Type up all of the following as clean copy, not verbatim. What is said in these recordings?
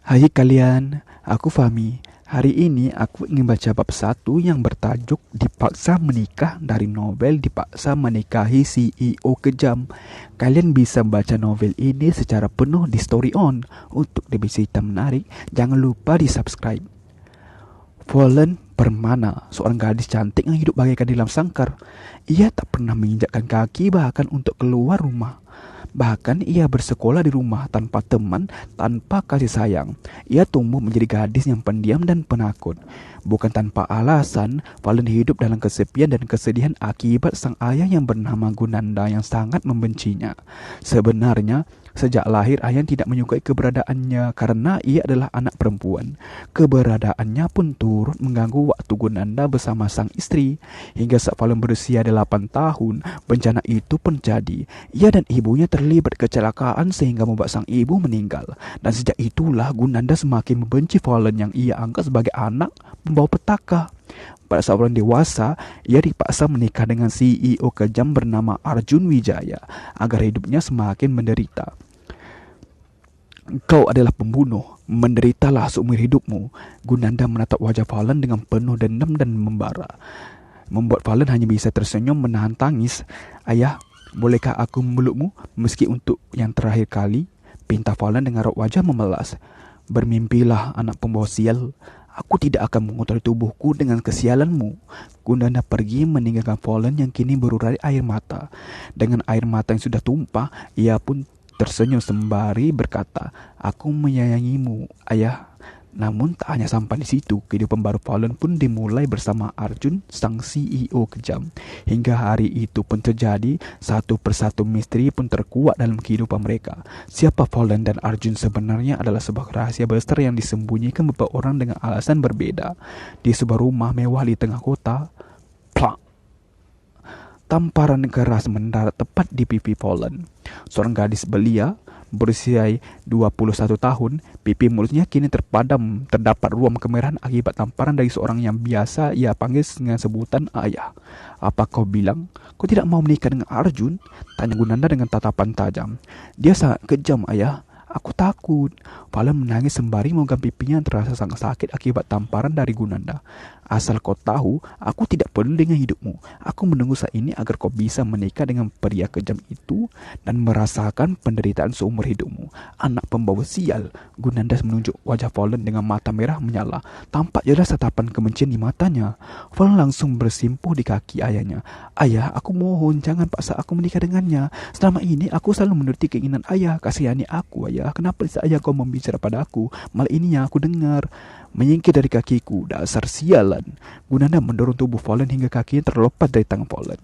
Hai kalian, aku Fahmi. Hari ini aku ingin baca bab 1 yang bertajuk Dipaksa Menikah dari novel Dipaksa Menikahi CEO Kejam. Kalian bisa baca novel ini secara penuh di Story On. Untuk lebih cerita menarik, jangan lupa di subscribe. Fallen Permana, seorang gadis cantik yang hidup bagaikan di dalam sangkar. Ia tak pernah menginjakkan kaki bahkan untuk keluar rumah. Bahkan ia bersekolah di rumah tanpa teman, tanpa kasih sayang. Ia tumbuh menjadi gadis yang pendiam dan penakut. Bukan tanpa alasan, Valen hidup dalam kesepian dan kesedihan akibat sang ayah yang bernama Gunanda yang sangat membencinya. Sebenarnya, sejak lahir ayah tidak menyukai keberadaannya karena ia adalah anak perempuan. Keberadaannya pun turut mengganggu waktu Gunanda bersama sang istri. Hingga saat Valen berusia 8 tahun, bencana itu pun terjadi. Ia dan ibunya terlibat kecelakaan sehingga membuat sang ibu meninggal. Dan sejak itulah Gunanda semakin membenci Valen yang ia anggap sebagai anak membawa petaka. Pada saat Valen dewasa, ia dipaksa menikah dengan CEO kejam bernama Arjun Wijaya agar hidupnya semakin menderita. Kau adalah pembunuh, menderitalah seumur hidupmu. Gunanda menatap wajah Valen dengan penuh dendam dan membara, membuat Valen hanya bisa tersenyum menahan tangis. Ayah, bolehkah aku memelukmu meski untuk yang terakhir kali? Pinta Valen dengan raut wajah memelas. Bermimpilah anak pembawa sial. Aku tidak akan mengotori tubuhku dengan kesialanmu. Gunanda pergi meninggalkan Valen yang kini berurai air mata. Dengan air mata yang sudah tumpah, ia pun tersenyum sembari berkata, aku menyayangimu, ayah. Namun tak hanya sampai di situ, kehidupan baru Valen pun dimulai bersama Arjun, sang CEO kejam. Hingga hari itu pun terjadi, satu persatu misteri pun terkuak dalam kehidupan mereka. Siapa Valen dan Arjun sebenarnya adalah sebuah rahasia besar yang disembunyikan beberapa orang dengan alasan berbeda. Di sebuah rumah mewah di tengah kota, plak, tamparan keras mendarat tepat di pipi Valen. Seorang gadis belia berusia 21 tahun, pipi mulutnya kini terpadam, terdapat ruam kemerahan akibat tamparan dari seorang yang biasa ia panggil dengan sebutan ayah. Apa kau bilang? Kau tidak mau menikah dengan Arjun? Tanya Gunanda dengan tatapan tajam. Dia sangat kejam, ayah. Aku takut. Valen menangis sembari memegang pipinya yang terasa sangat sakit akibat tamparan dari Gunanda. Asal kau tahu, aku tidak peduli dengan hidupmu. Aku menunggu saat ini agar kau bisa menikah dengan pria kejam itu dan merasakan penderitaan seumur hidupmu. Anak pembawa sial. Gunanda menunjuk wajah Valen dengan mata merah menyala. Tampak jelas tatapan kebencian di matanya. Valen langsung bersimpuh di kaki ayahnya. Ayah, aku mohon jangan paksa aku menikah dengannya. Selama ini aku selalu menuruti keinginan ayah. Kasihani aku, ayah. Kenapa saja kau membicara pada aku? Malah ini yang aku dengar. Menyingkir dari kakiku, dasar sialan. Gunanda mendorong tubuh Valen hingga kakinya terlepas dari tangan Valen.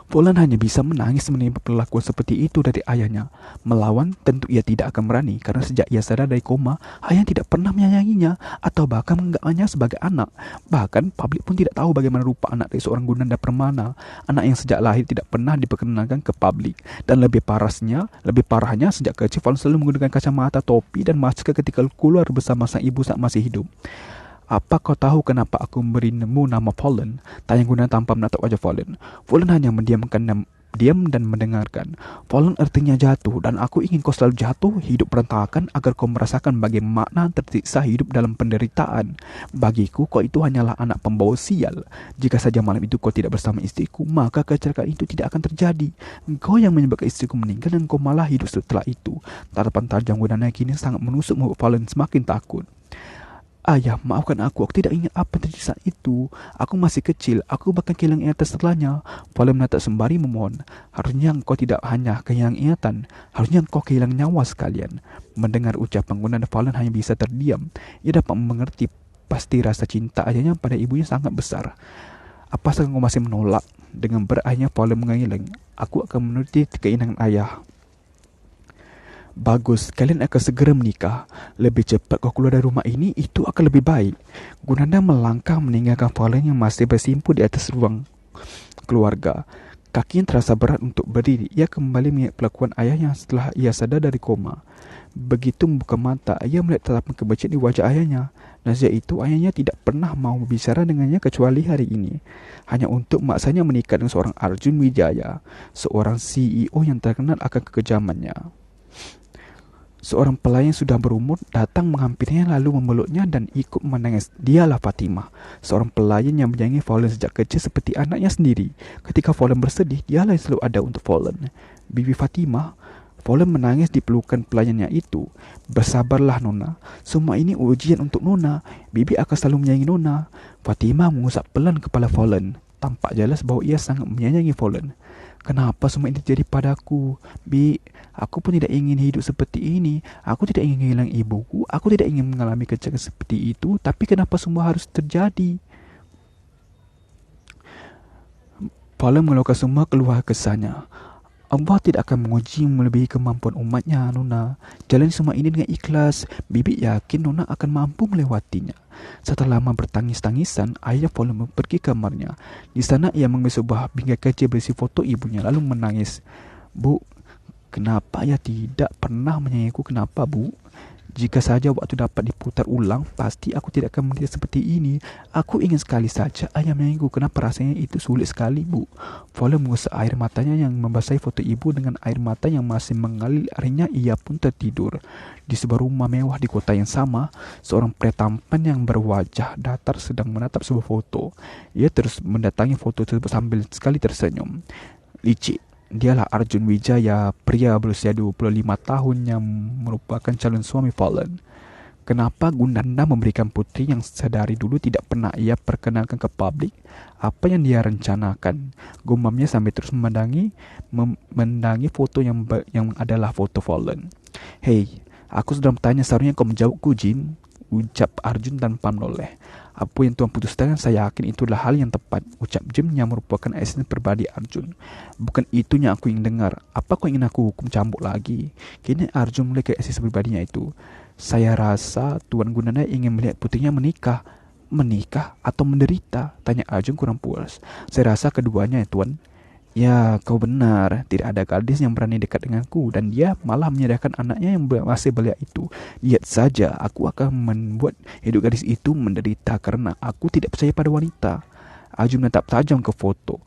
Valen hanya bisa menangis menimpa perlakuan seperti itu dari ayahnya. Melawan tentu ia tidak akan berani karena sejak ia sadar dari koma, ayah tidak pernah menyayanginya atau bahkan menganggapnya sebagai anak. Bahkan publik pun tidak tahu bagaimana rupa anak dari seorang Gunanda Permana, anak yang sejak lahir tidak pernah diperkenalkan ke publik. Dan lebih parahnya sejak kecil Valen selalu menggunakan kacamata, topi dan masker ketika keluar bersama sang ibu saat masih hidup. Apa kau tahu kenapa aku memberimu nama Valen? Tanya Gunanda tanpa menatap wajah Valen. Valen hanya diam dan mendengarkan. Valen artinya jatuh, dan aku ingin kau selalu jatuh, hidup berantakan, agar kau merasakan bagaimana makna tersiksa hidup dalam penderitaan. Bagiku, kau itu hanyalah anak pembawa sial. Jika saja malam itu kau tidak bersama istriku, maka kecelakaan itu tidak akan terjadi. Kau yang menyebabkan istriku meninggal dan kau malah hidup setelah itu. Tatapan tajam Gunanda kini sangat menusuk membuat Valen semakin takut. Ayah, maafkan aku tidak ingat apa yang terjadi saat itu. Aku masih kecil, aku bahkan kehilangan ingatan setelahnya. Valen menatap sembari memohon. Harusnya engkau tidak hanya kehilangan ingatan, harusnya engkau kehilangan nyawa sekalian. Mendengar ucapan Gunanda, Valen hanya bisa terdiam. Ia dapat mengerti pasti rasa cinta ayahnya pada ibunya sangat besar. Apa engkau masih menolak? Dengan beratnya Valen mengeleng. Aku akan menuruti keinginan ayah. Bagus, kalian akan segera menikah. Lebih cepat kau keluar dari rumah ini, itu akan lebih baik. Gunanda melangkah meninggalkan Valen yang masih bersimpuh di atas ruang keluarga. Kakinya terasa berat untuk berdiri. Ia kembali mengingat pelakuan ayahnya setelah ia sadar dari koma. Begitu membuka mata, ia melihat tatapan kebencian di wajah ayahnya. Dan sejak itu ayahnya tidak pernah mau berbicara dengannya kecuali hari ini. Hanya untuk maksanya menikah dengan seorang Arjun Wijaya, seorang CEO yang terkenal akan kekejamannya. Seorang pelayan sudah berumur datang menghampirinya lalu memeluknya dan ikut menangis. Dialah Fatimah, seorang pelayan yang menyayangi Faulan sejak kecil seperti anaknya sendiri. Ketika Faulan bersedih, dialah yang selalu ada untuk Faulan. Bibi Fatimah. Faulan menangis di pelukan pelayannya itu. Bersabarlah Nona, semua ini ujian untuk Nona. Bibi akan selalu menyayangi Nona. Fatimah mengusap pelan kepala Faulan. Tampak jelas bahawa ia sangat menyayangi Faulan. Kenapa semua ini terjadi padaku? Bi, aku pun tidak ingin hidup seperti ini. Aku tidak ingin kehilangan ibuku. Aku tidak ingin mengalami kecelakaan seperti itu. Tapi kenapa semua harus terjadi? Faulan mengeluarkan semua keluar kesahnya. Allah tidak akan menguji melebihi kemampuan umatnya, Nona. Jalani semua ini dengan ikhlas. Bibi yakin Nona akan mampu melewatinya. Setelah lama bertangis-tangisan, ayah Faulan pergi ke kamarnya. Di sana ia mengambil sebuah bingkai kecil berisi foto ibunya lalu menangis. Bu, kenapa ayah tidak pernah menyayangiku? Kenapa, Bu? Jika saja waktu dapat diputar ulang, pasti aku tidak akan menderita seperti ini. Aku ingin sekali saja ayah menyayangiku. Kenapa rasanya itu sulit sekali, Bu? Faulan mengusap air matanya yang membasahi foto ibu dengan air mata yang masih mengalir. Akhirnya ia pun tertidur. Di sebuah rumah mewah di kota yang sama, seorang pria tampan yang berwajah datar sedang menatap sebuah foto. Ia terus mendatangi foto tersebut sambil sekali tersenyum. Licik. Dialah Arjun Wijaya, pria berusia 25 tahun yang merupakan calon suami Faulan. Kenapa Gunanda memberikan putri yang sedari dulu tidak pernah ia perkenalkan ke publik? Apa yang dia rencanakan? Gumamnya sambil terus memendangi foto yang adalah foto Faulan. Hei, aku sudah bertanya, seharusnya kau menjawabku, Jin, ucap Arjun tanpa menoleh. Apa yang Tuan putuskan, saya yakin itu adalah hal yang tepat, ucap Jim yang merupakan asisten pribadi Arjun. Bukan itu yang aku ingin dengar. Apa kau ingin aku hukum cambuk lagi? Kini Arjun mulai ke asisten pribadinya itu. Saya rasa Tuan Gunanda ingin melihat putrinya menikah. Menikah atau menderita? Tanya Arjun kurang puas. Saya rasa keduanya, Tuan. Ya, kau benar. Tidak ada gadis yang berani dekat denganku dan dia malah menyediakan anaknya yang masih belia itu. Lihat saja, aku akan membuat hidup gadis itu menderita karena aku tidak percaya pada wanita. Arjun menatap tajam ke foto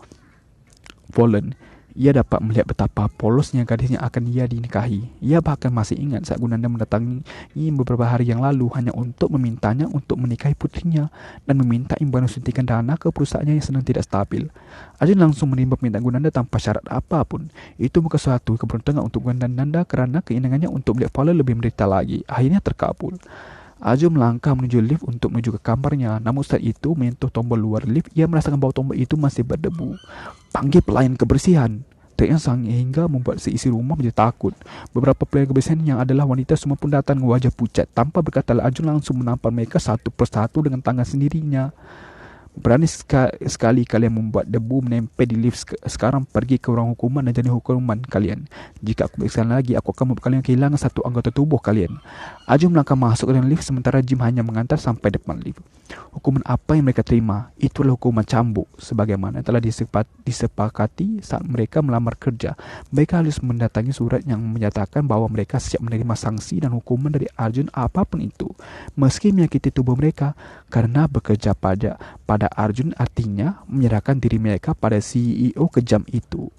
Faulan. Ia dapat melihat betapa polosnya gadis yang akan ia dinikahi. Ia bahkan masih ingat saat Gunanda mendatangi beberapa hari yang lalu hanya untuk memintanya untuk menikahi putrinya dan meminta imbalan suntikan dana ke perusahaannya yang sedang tidak stabil. Arjun langsung menerima permintaan Gunanda tanpa syarat apapun. Itu bukan suatu keberuntungan untuk Gunanda karena keinginannya untuk melihat Faulan lebih menderita lagi akhirnya terkabul. Arjun melangkah menuju lift untuk menuju ke kamarnya. Namun saat itu menyentuh tombol luar lift, ia merasakan bahawa tombol itu masih berdebu. Panggil pelayan kebersihan, teriaknya sehingga membuat seisi rumah menjadi takut. Beberapa pelayan kebersihan yang adalah wanita semua pun datang dengan wajah pucat. Tanpa berkata, Arjun langsung menampar mereka satu persatu dengan tangan sendirinya. Berani sekali kalian membuat debu menempel di lift. Sekarang pergi ke ruang hukuman dan jalani hukuman kalian. Jika aku beriksan lagi, aku akan membuat kalian kehilangan satu anggota tubuh kalian. Arjun melangkah masuk ke dalam lift sementara Jim hanya mengantar sampai depan lift. Hukuman apa yang mereka terima? Itulah hukuman cambuk. Sebagaimana telah disepakati saat mereka melamar kerja. Mereka harus mendatangi surat yang menyatakan bahawa mereka siap menerima sanksi dan hukuman dari Arjun apapun itu. Meski menyakiti tubuh mereka, karena bekerja pada Arjun artinya menyerahkan diri mereka pada CEO kejam itu.